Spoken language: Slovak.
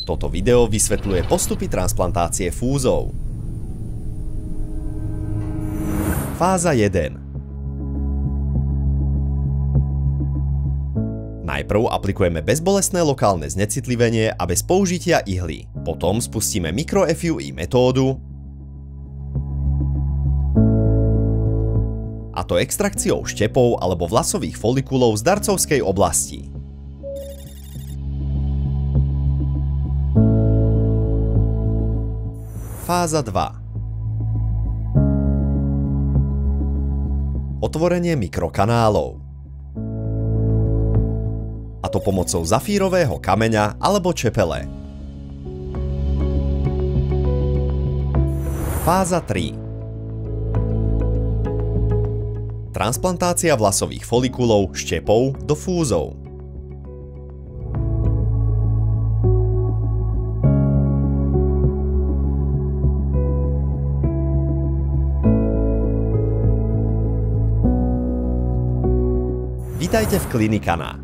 Toto video vysvetľuje postupy transplantácie fúzov. Fáza 1. Najprv aplikujeme bezbolestné lokálne znecitlivenie a bez použitia ihly. Potom spustíme micro-FUI metódu, a to extrakciou štepov alebo vlasových folikulov z darcovskej oblasti. Fáza 2. Otvorenie mikrokanálov. A to pomocou zafírového kameňa alebo čepele. Fáza 3. Transplantácia vlasových folikulov štepov do fúzov. Vítajte v Klinikana.